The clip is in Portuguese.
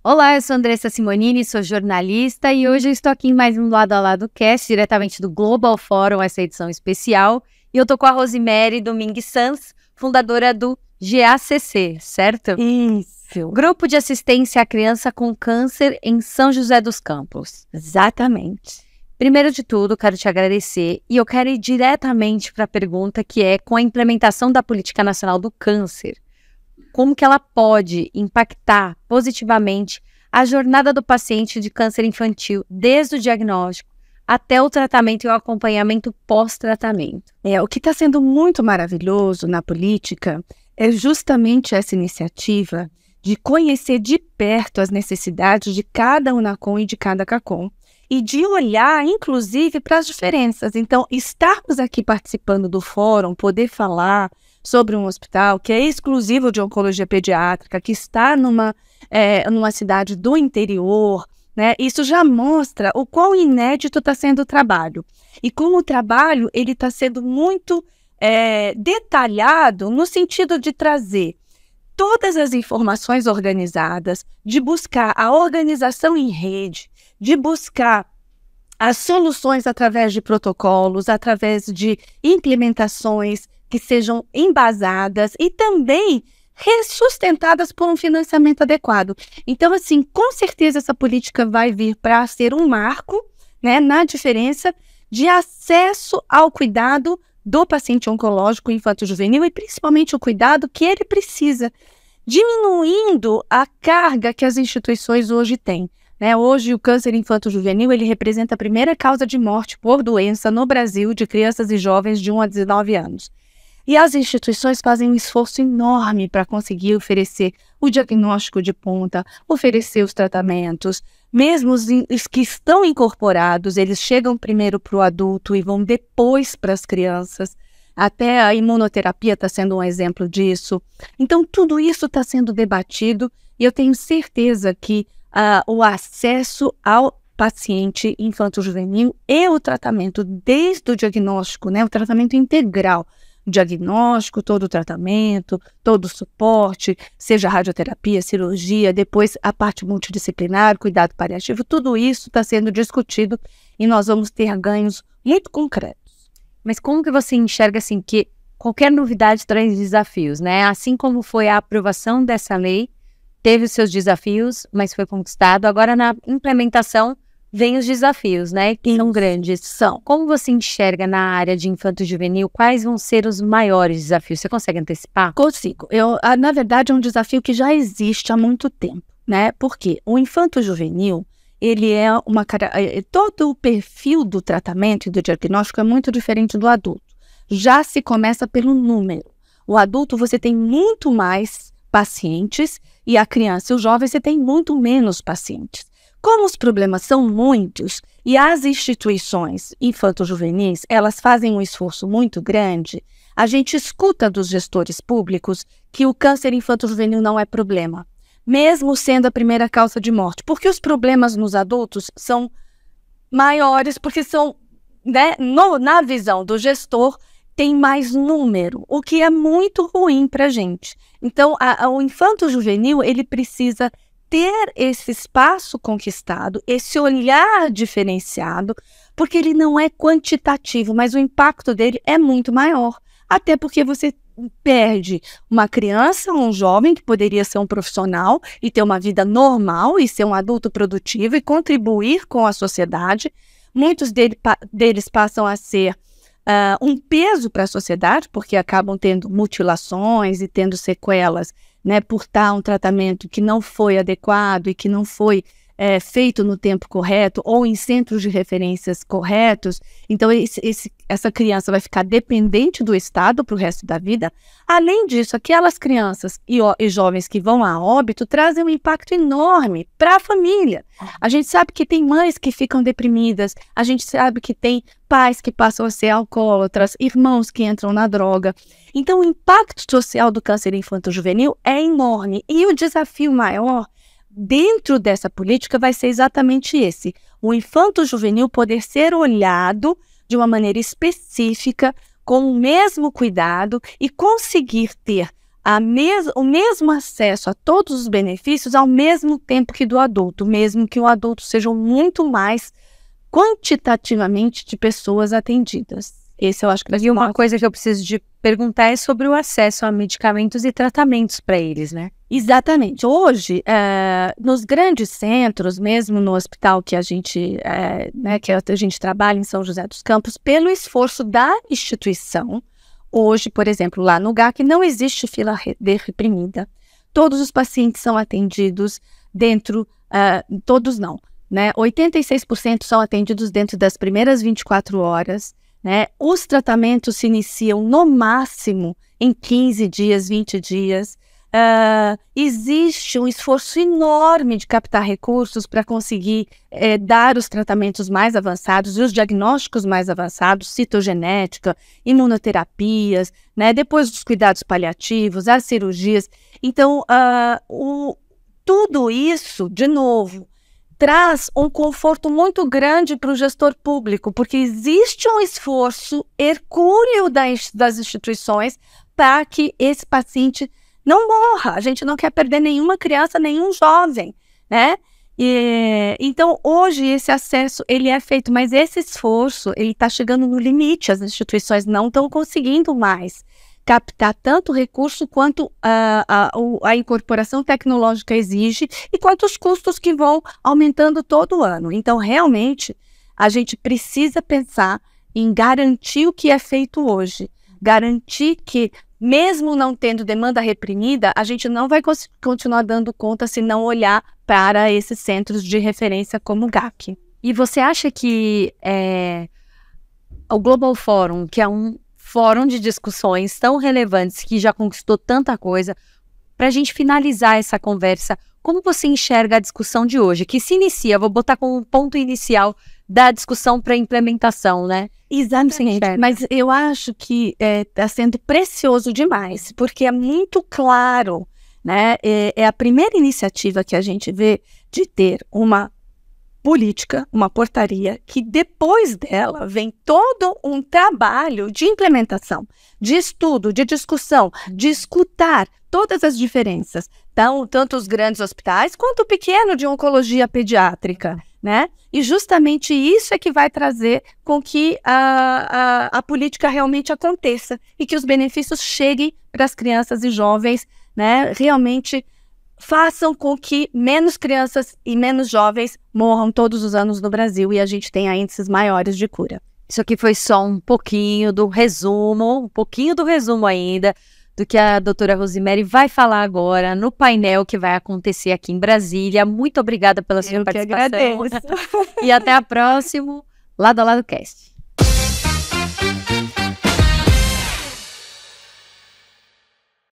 Olá, eu sou Andressa Simonini, sou jornalista e hoje eu estou aqui em mais um Lado a Lado Cast, diretamente do Global Forum, essa edição especial. E eu tô com a Rosemary Domingues Sanz, fundadora do GACC, certo? Isso. Grupo de Assistência à Criança com Câncer em São José dos Campos. Exatamente. Primeiro de tudo, quero te agradecer e eu quero ir diretamente para a pergunta que é, com a implementação da Política Nacional do Câncer, como que ela pode impactar positivamente a jornada do paciente de câncer infantil, desde o diagnóstico até o tratamento e o acompanhamento pós-tratamento? O que está sendo muito maravilhoso na política é justamente essa iniciativa de conhecer de perto as necessidades de cada UNACOM e de cada CACOM e de olhar, inclusive, para as diferenças. Então, estarmos aqui participando do fórum, poder falar sobre um hospital que é exclusivo de oncologia pediátrica, que está numa cidade do interior, né? Isso já mostra o quão inédito está sendo o trabalho. E como o trabalho ele está sendo muito detalhado no sentido de trazer todas as informações organizadas, de buscar a organização em rede, de buscar as soluções através de protocolos, através de implementações que sejam embasadas e também sustentadas por um financiamento adequado. Então, assim, com certeza essa política vai vir para ser um marco, né, na diferença de acesso ao cuidado do paciente oncológico infanto-juvenil e principalmente o cuidado que ele precisa, diminuindo a carga que as instituições hoje têm. Hoje, o câncer infanto-juvenil ele representa a primeira causa de morte por doença no Brasil de crianças e jovens de 1 a 19 anos. E as instituições fazem um esforço enorme para conseguir oferecer o diagnóstico de ponta, oferecer os tratamentos. Mesmo os que estão incorporados, eles chegam primeiro para o adulto e vão depois para as crianças. Até a imunoterapia está sendo um exemplo disso. Então, tudo isso está sendo debatido e eu tenho certeza que o acesso ao paciente infanto-juvenil e o tratamento desde o diagnóstico, o tratamento integral, diagnóstico, todo o tratamento, todo o suporte, seja radioterapia, cirurgia, depois a parte multidisciplinar, cuidado paliativo, tudo isso está sendo discutido e nós vamos ter ganhos muito concretos. Mas como que você enxerga assim que qualquer novidade traz desafios, né? Assim como foi a aprovação dessa lei, teve os seus desafios, mas foi conquistado. Agora na implementação vem os desafios, né? Que são grandes. Como você enxerga na área de infanto-juvenil, quais vão ser os maiores desafios? Você consegue antecipar? Consigo. Na verdade, é um desafio que já existe há muito tempo, né? Porque o infanto-juvenil, ele todo o perfil do tratamento e do diagnóstico é muito diferente do adulto. Já se começa pelo número. O adulto, você tem muito mais pacientes e a criança e o jovem, você tem muito menos pacientes. Como os problemas são muitos e as instituições infanto-juvenis, elas fazem um esforço muito grande, a gente escuta dos gestores públicos que o câncer infanto-juvenil não é problema, mesmo sendo a primeira causa de morte, porque os problemas nos adultos são maiores, porque são, na visão do gestor, tem mais número, o que é muito ruim para a gente. Então, o infanto-juvenil, ele precisa ter esse espaço conquistado, esse olhar diferenciado, porque ele não é quantitativo, mas o impacto dele é muito maior. Até porque você perde uma criança, um jovem que poderia ser um profissional e ter uma vida normal e ser um adulto produtivo e contribuir com a sociedade. Muitos deles passam a ser um peso para a sociedade, porque acabam tendo mutilações e tendo sequelas, por estar um tratamento que não foi adequado e que não foi feito no tempo correto ou em centros de referências corretos. Então, essa criança vai ficar dependente do Estado para o resto da vida. Além disso, aquelas crianças e jovens que vão a óbito trazem um impacto enorme para a família. A gente sabe que tem mães que ficam deprimidas, a gente sabe que tem pais que passam a ser alcoólatras, irmãos que entram na droga. Então, o impacto social do câncer infanto-juvenil é enorme. E o desafio maior dentro dessa política vai ser exatamente esse: o infanto-juvenil poder ser olhado de uma maneira específica, com o mesmo cuidado e conseguir ter o mesmo acesso a todos os benefícios ao mesmo tempo que do adulto, mesmo que o adulto sejam muito mais quantitativamente de pessoas atendidas. Esse eu acho que E uma coisa que eu preciso de perguntar é sobre o acesso a medicamentos e tratamentos para eles, né? Exatamente. Hoje, nos grandes centros, mesmo no hospital que a gente trabalha em São José dos Campos, pelo esforço da instituição, hoje, por exemplo, lá no GAC, não existe fila reprimida. Todos os pacientes são atendidos dentro, todos não, né? 86% são atendidos dentro das primeiras 24 horas, né? Os tratamentos se iniciam no máximo em 15 dias, 20 dias. Existe um esforço enorme de captar recursos para conseguir dar os tratamentos mais avançados e os diagnósticos mais avançados, citogenética, imunoterapias, né? Depois dos cuidados paliativos, as cirurgias. Então, tudo isso, de novo, traz um conforto muito grande para o gestor público, porque existe um esforço hercúleo das instituições para que esse paciente não morra. A gente não quer perder nenhuma criança, nenhum jovem, né? Então, hoje, esse acesso, ele é feito, mas esse esforço, ele está chegando no limite. As instituições não estão conseguindo mais captar tanto recurso quanto a incorporação tecnológica exige e quanto os custos que vão aumentando todo ano. Então, realmente, a gente precisa pensar em garantir o que é feito hoje. Garantir que, mesmo não tendo demanda reprimida, a gente não vai continuar dando conta se não olhar para esses centros de referência como o GAC. E você acha que o Global Forum, que é um fórum de discussões tão relevantes que já conquistou tanta coisa, para a gente finalizar essa conversa, como você enxerga a discussão de hoje, que se inicia, vou botar como um ponto inicial da discussão para a implementação, né? Exatamente, mas eu acho que está sendo precioso demais, porque é muito claro, né? É a primeira iniciativa que a gente vê de ter uma política, uma portaria, que depois dela vem todo um trabalho de implementação, de estudo, de discussão, de escutar todas as diferenças, tanto os grandes hospitais quanto o pequeno de oncologia pediátrica, né? E justamente isso é que vai trazer com que a política realmente aconteça e que os benefícios cheguem para as crianças e jovens, né? Realmente façam com que menos crianças e menos jovens morram todos os anos no Brasil e a gente tenha índices maiores de cura. Isso aqui foi só um pouquinho do resumo ainda, do que a doutora Rosemary vai falar agora no painel que vai acontecer aqui em Brasília. Muito obrigada pela sua participação. Eu que agradeço. E até a próxima, Lado a Lado Cast.